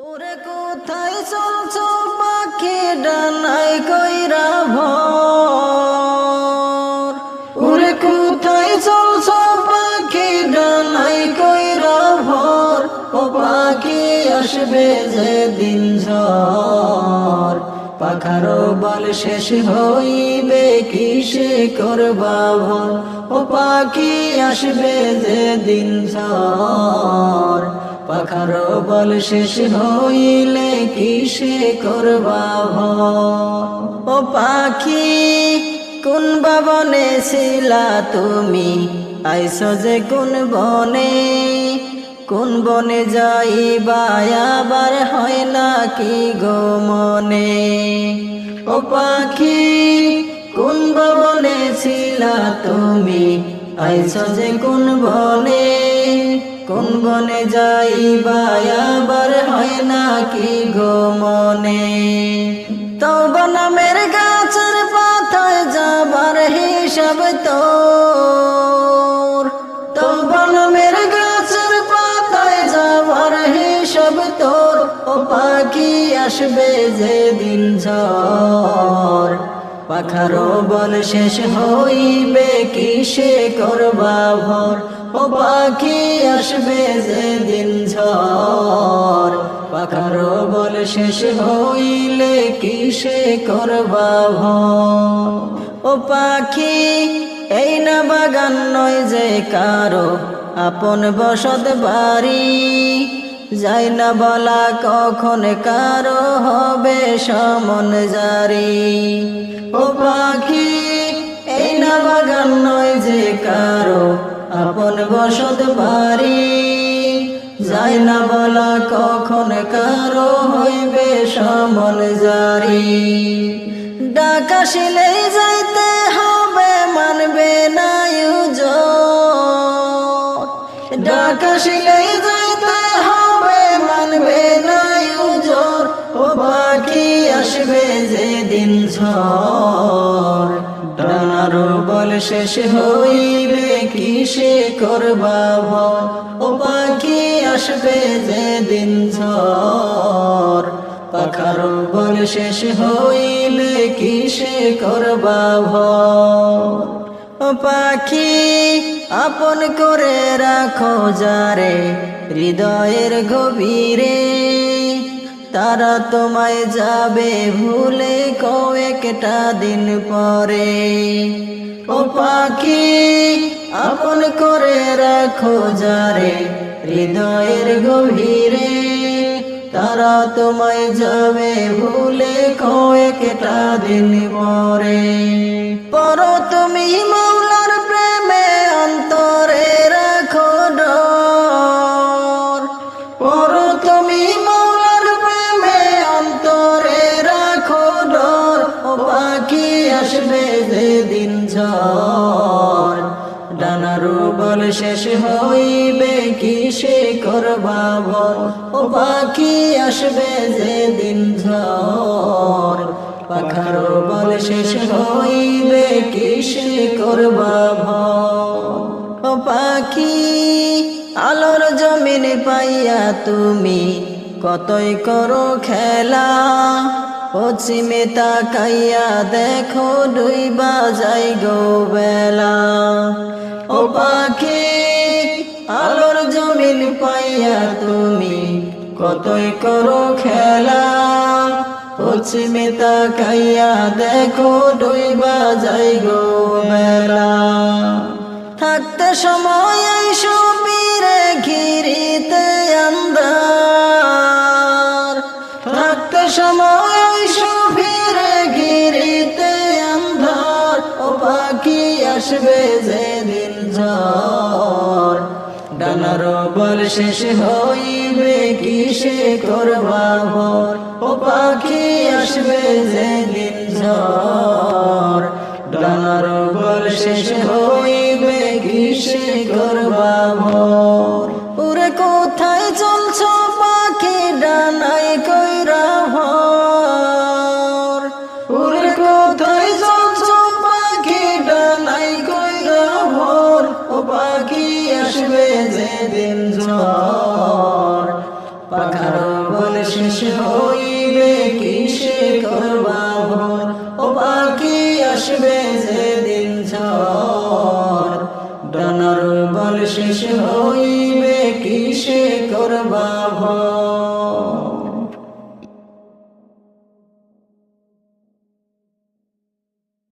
ওরে কোথায় চলছো পাখি ডানায় কইরা ভর। ওরে কোথায় চলছো পাখি ডানায় কইরা ভর। ও পাখি আসবে যেদিন ঝড়, পাখারও বল শেষ হইবে কিসে করবা ভর। ও পাখি আসবে যেদিন ঝড়, পাখারও বল শেষ হইলে কিসে করবা ভর। ও পাখি কোন বনে ছিলা তুমি, আইছো যে কোন বনে। কোন বনে যাইবা আবার হয় না কি গো মনে। ও পাখি কোন বনে ছিলা তুমি, আইছো যে কোন বনে। কোন বনে যাইবা আবার হয় না কি গো মনে। তওবা নামের গাছের পাতায় যাবার হিসাব তোর। তওবা নামের গাছের পাতায় যাবার হিসাব তোর। ও পাখি আসবে যেদিন ঝড়, পাখারও বল শেষ হইবে কিসে করবা ভর। ও পাখি আসবে যেদিন ঝড়, পাখারও বল শেষ হইলে কিসে করবা ভর। ও পাখি এই না বাগান নয় যে কারো আপন বসত বাড়ি। যাই না বলা কখন কারো হবে সমন জারি। ও পাখি এই না বাগান নয় যে কারো আপন বসত বাড়ি। যাই না বলা কখন কারো হইবে সমন জারি। ডাকা শিলেই যাইতে হবে মানবে না ইউজোর। ডাকা শিলেই যাইতে হবে মানবে না ইউজোর। ও পাখি আসবে যেদিন ঝড়, ডানারও বল শেষ হইবে কিসে করবা ভর। ও পাখি আসবে যেদিন ঝড়, পাখারও বল শেষ হইলে কিসে করবা ভর। ও পাখি আপন করে রাখো যারে হৃদয়ের গভীরে। তারা তোমায় যাবে ভুলে কয়েকটা দিন পরে। ও পাখি আপন করে রাখো যারে হৃদয়ের গভীরে। তারা তোমায় যাবে ভুলে কয়েকটা দিন পরে। পরো তুমি মাওলার প্রেমে অন্তরে রাখো ডর। পরো তুমি মাওলার প্রেমে অন্তরে রাখো ডর। ও পাখি আসবে যেদিন ঝড়, ডানারও বল শেষ হইবে কিসে করবা ভর। ও পাখি আসবে যেদিন ঝড়, পাখারও বল শেষ হইবে কিসে করবা ভর। ও পাখি আলোর জমিন পাইয়া তুমি কতই করো খেলা। পশ্চিমে তাকাইয়া দেখো ডুইবা যাই গো বেলা। ও পাখি আলোর জমিন পাইয়া তুমি কতই করো খেলা। পশ্চিমে তাকাইয়া দেখো ডুইবা যাই গো বেলা। থাকতে সময় সুপীরে ঘিরিতে আন্ধার। থাকতে সময় সুপীরে ঘিরিতে আন্ধার। ও পাখি আসবে যেদিন ঝড়, ডানারও বল শেষ হইবে কিসে করবা ভর। ও পাখি আসবে যেদিন ঝড়, ডানারও বল শেষ হইবে কিসে করবা ভর। ওরে কোথায় চলছো পাখি ডানায় কইরা ভর। ওরে কোথায় চলছো পাখি ডানায় কইরা ভর। ও পাখি আসবে যেদিন ঝড়, পাখারও বল শেষ হইবে কিসে করবা ভোর ও পাখি আসবে যেদিন ঝড় ডানার বল শেষ হইবে কিসে করবা ভোর